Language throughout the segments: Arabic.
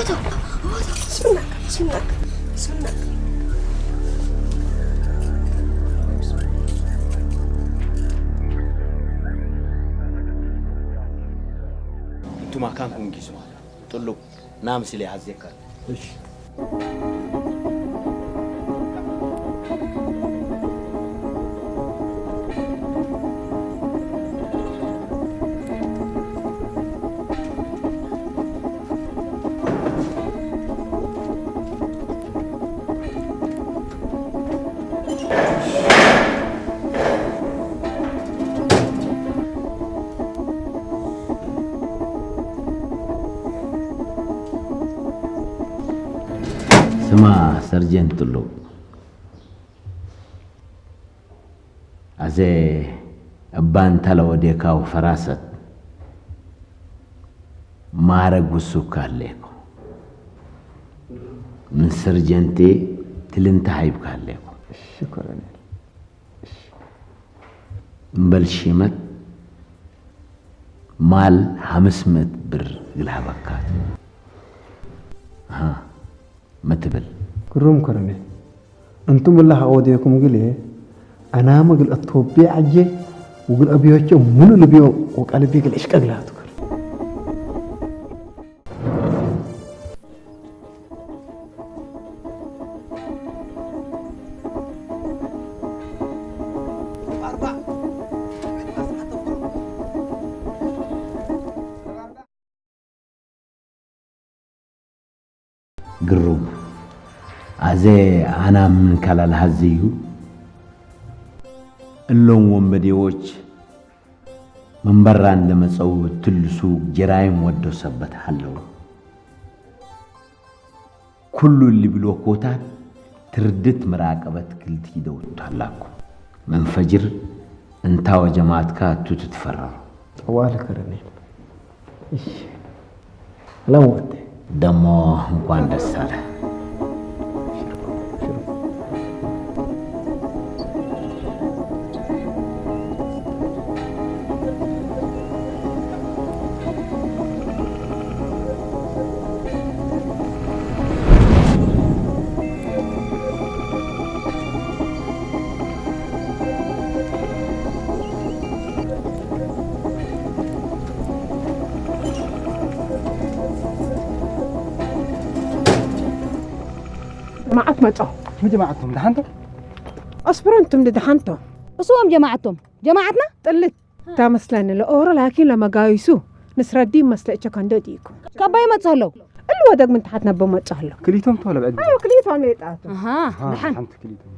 وادو سنك سنك سنك انتو ما كانكم انجزوا طلوا نام سلي عزيكا ايش سما سرجنت له أزي أبان تلو ديكاو فراست مارق وسوكاليكو من سرجنتي تلنتهايب كاليكو شكرا مبلشيمت مال 500 بر قلها بكات ها ما تبل كروم كرني أنتم الله أوديكم قليه أنا ما قل أطوبي عجي وقل أبيوتش منو لبيو وقال بيقل إيش كقلاتك قروب عزي أنا من كلال هزيو اللون ومبديوش من بران لما تصو تلسو جرايم ودو سبت حلو كل اللي بلوكوتات تردت مراقبة كلتي دوت حلاكو من فجر انتا وجماعتك تتفرر طوال كرني إيش لا ودي دمو انقوان دسالة معك متى شو جماعتهم دحنتم؟ أصبروا أنتم لدحنتم أسوهم جماعتهم جماعتنا طلت تامسلان الأورا لكن لما قايسو نسر الدين مسلئة كندو ديكو كباي ما تسهلوا الودق من تحتنا بما تسهلوا كليتهم ولا بعد؟ أيوة كليتهم ميتاتهم أها دحن دحنت كليتهم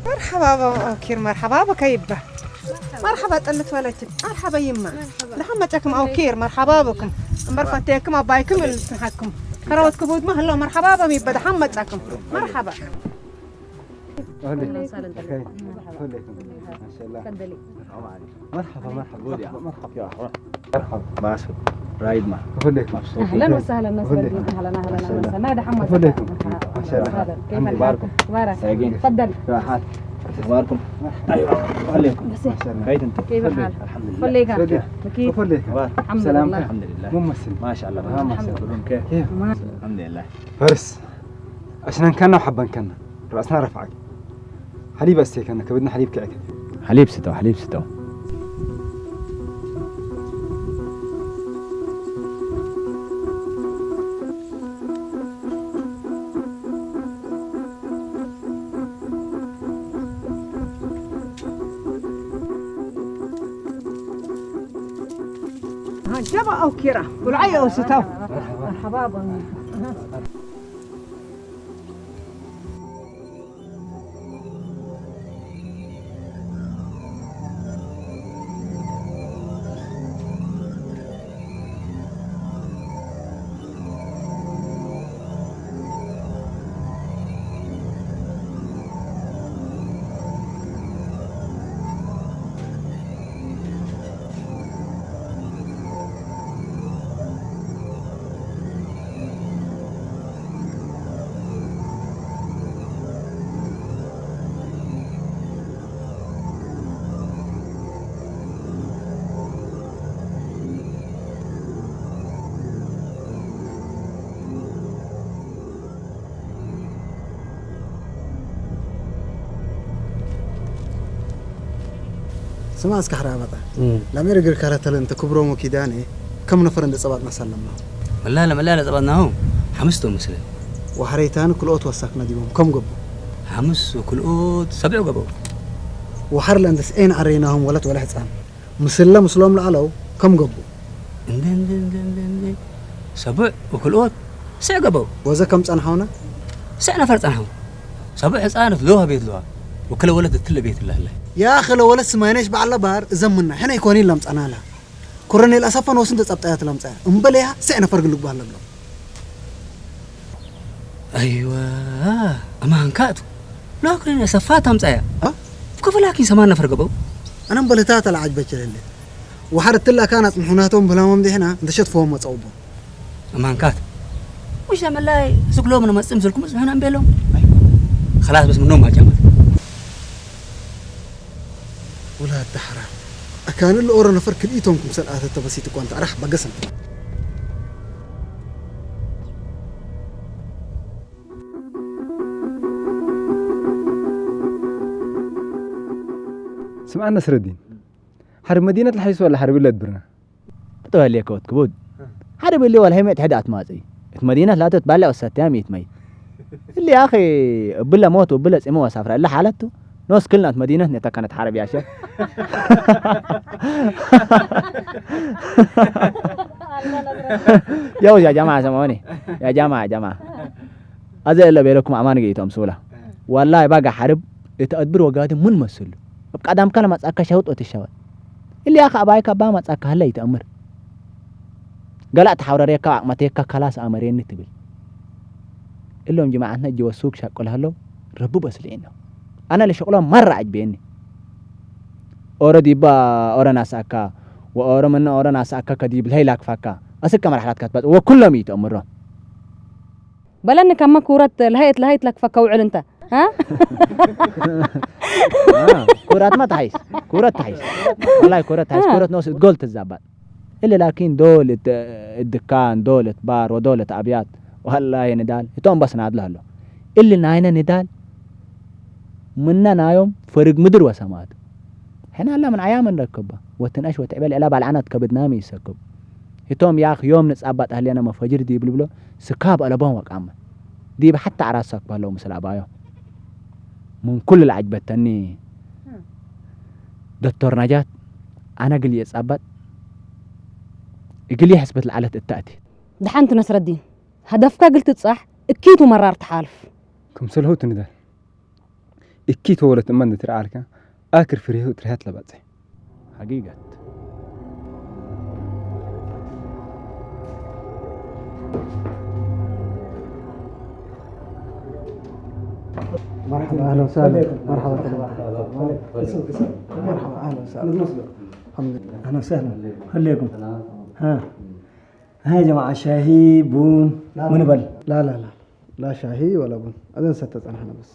مرحبا أوكير مرحبا بكيبة مرحبا طلت ولدتي مرحبا يما لحمتكم أوكير مرحبا بكم مرفتيكم أبايكم اللي تنحكم كروتكم بود ما هلا مرحبا بمي بدا حمتكم مرحبا أهلا ما شاء الله مرحبا مرحبا يا مرحبا باسل رايد ما أهلكم أهلا وسهلا الناس بالدين أهلا وسهلا ماذا حمد أهلكم ما شاء الله كيف أخباركم؟ سايقين تفضل راحات أخباركم أيوة أهلكم بس كيف أنت كيف الحال؟ الحمد لله خليك كيف؟ خليك الحمد لله الحمد لله ممثل ما شاء الله ما شاء الله كيف كيف الحمد لله فارس عشان كنا وحبا كنا رأسنا رفعك حليب أستيك أنا كبدنا حليب كعك حليب ستو حليب ستو جبا أو كيرا والعيا أو ستاو مرحبا بك سمع اسك حرابطه لما يرجع كارتل انت كبرهم وكيداني كم نفر عند صباطنا سلمنا لا صباطناهم حمستهم مثلا وحريتان كل اوت وسكنا ديهم كم قبوا حمس وكل اوت 7 قبوا وحر لندس اين عريناهم ولا حصان مسلم لعلو كم قبوا دن 7 وكل اوت 9 قبوا وذا كم صنحونا 9 نفر صنحوا 7 حصان لوها بيت لوها وكل ولد تل بيت الله يا اخي لو ولا سماينش بعلا بار زمنا حنا يكونين لمصنا لها كورنيل اسفن وسنت صبطات لمصا امبليها 9 نفر قلق بالله ايوه اما هنكاتو لكن سفات امصايا كيف لكن 8 نفر قبوا انا مبلتات العجبه لله وحرت لها كانت محناتهم بلا ممدحنا انت شطفهم مصوبه اما هنكات وش لما لا سكلوا من مسلكم احنا نبلهم خلاص بس منهم ما جامد ولا الدحرة كان اللي أورا نفر كليتهم كم سنة تبسيط كونت أرح بقسم سمعنا نصر الدين حرب مدينة الحيس ولا حرب اللي تبرنا تقول لي كوت كبود حرب اللي ولا هم تحدات مازي مدينة لا تتبلع والستام يتمي اللي يا أخي بلا موت وبلا سمو وسافر إلا حالته ناس كلنا مدينة نتا كانت حرب يا شيخ يا جماعة سمعوني يا جماعة هذا اللي بيلكم أمان جيتهم سولا والله بقى حرب يتأدبر وقادم من مسؤول بقدام كلمة أكشوت وتشوت اللي يا أخي أبايك أبا ما تأكل هلا يتأمر قلعت حوريك ما تيك خلاص أمرين نتبل اللهم جماعتنا جوا السوق شاكل هلو ربو بس لينا أنا اللي شغله مرة عجبني أورا ديبا أورا ناس أكا وأورا من أورا ناس أكا كديب الهي لاك فاكا أسك مرحلات كاتبات وكلهم يتأمرون بلن كم كورة لهيت لك فكا وعل انت ها كورات ما تحيس كورة تحيس والله كورة تحيس كورة نوس تقول تزابات إلا لكن دولة الدكان دولة بار ودولة أبيات وهلا ندال يتوم بس نادل هلو اللي ناينا ندال منا نايم فرق مدر وسماد حنا هلا من عيام نركبها وتناش وتعبل إلا بالعنات كبدنا ميسكب يتوم يا أخي يوم نتصابت أهلنا مفجر دي بلبلو سكاب على بون وقامة دي حتى عراسك بالله مثل أبايو من كل العجبة تاني دكتور نجاة أنا قل يتصابت يقول لي حسبت العلة التأتي دحنت نصر الدين هدفك قلت صح اكيد مرار تحالف كم سلهوت ندال اكيد ولت من ترعالك آكر فريه ترهات لباتي حقيقة مرحبا اهلا وسهلا مرحبا مرحبا اهلا وسهلا الحمد لله اهلا وسهلا خليكم ها يا جماعه شاهي بون منبل لا شاهي ولا بن اذن ستت انا بس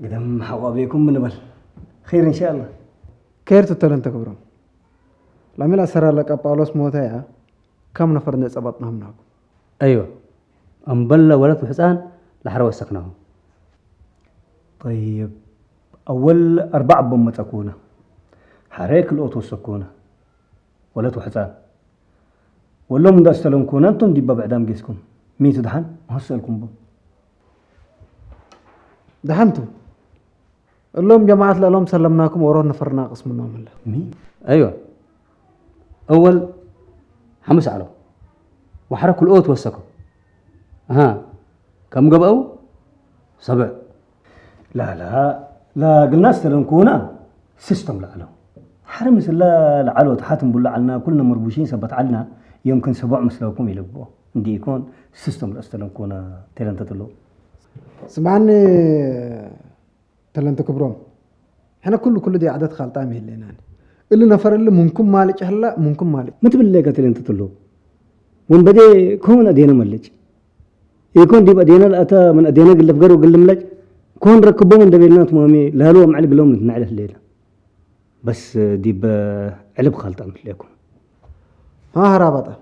قدام حوابيكم منبل خير ان شاء الله كيرتو تلنت كبرم لما سر لك باولوس موتايا كم نفر نصبطنا منكم ايوه امبلا ولد وحسان لحروا سكناهم طيب اول 4 بم تكونه حريك الاوتو سكونه ولد وحسان ولا من داستلمكم انتم دي بعدام جيسكم ميتو دحن هسلكم بو دحنتو اللهم جماعة لهم سلمناكم ورونا نفرنا قسم منهم الله مين ايوه اول حمس علو وحركوا الاوت وسكوا كم قبقوا 7 لا قلنا استلمكونا سيستم لعلو حرمس لا لعلو تحاتم بولا علنا كلنا مربوشين سبت علنا يمكن 7 مسلوكم يلقوا عندي يكون سيستم لاستلمكونا تلنتتلو سمعني تلنت كبرهم احنا كل دي عدد خالطامي هلينا اللي نفر اللي ممكن مالك هلا ممكن مالك متى بالله تلنتتلو وين بدي كون ادينا ملج يكون دي بدينا الأتا من أدينا قل فقر وقل ملج كون ركبوا من دبيلنات مامي لهلو معلق لهم نتنعله الليلة بس دي بعلب خالطة مثلكم ها رابطة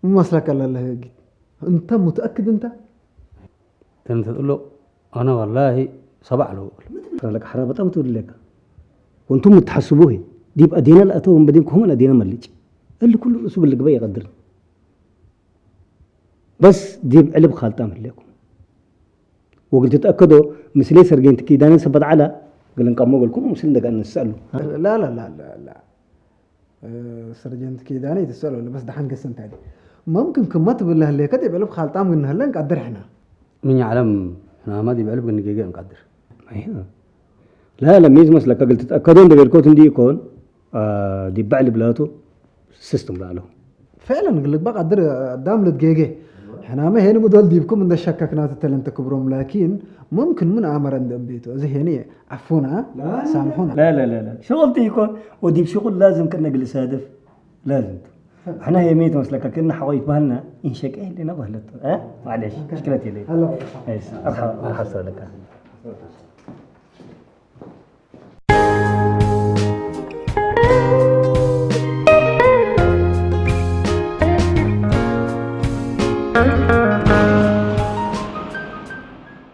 مو مسلك الله يجي انت متأكد انت تقول له انا والله 7 له لك حرابطة بتقول لك وانتم متحسبوه ديب أدينا لأتوهم بدين كهم أدينا ملج اللي كل أسبوع اللي قبل يقدر بس ديب علب خالتام لكم وقلت تتأكدوا مثلي سرقين تكيدان سبت على قال نقام لكم مسلم دقان نسأله لا لا لا لا لا سرجنت كيداني تسأله بس دحين قسم تاني ممكن كمات بالله اللي كده بعلب خالتام قلنا هلا نقدر احنا من يعلم احنا ما دي بعلب قلنا نقدر ايوه لا لا ميز مسلك قلت تتأكدون ده بيركوتن دي يكون دي بعلب لاتو سيستم له فعلا نقول لك بقى قدر قدام لدقيقه احنا ما هنا مدول ديبكم من الشككنا تتلم تكبرهم لكن ممكن من امر عند بيته زي هني عفونا سامحونا لا لا لا لا شغل يكون وديب شغل لازم كنا نجلس هدف لازم احنا هي ميت مسلك كنا حوايت بهلنا انشك ايه اللي نبهلت معلش مشكلتي لي هلا ارحب لك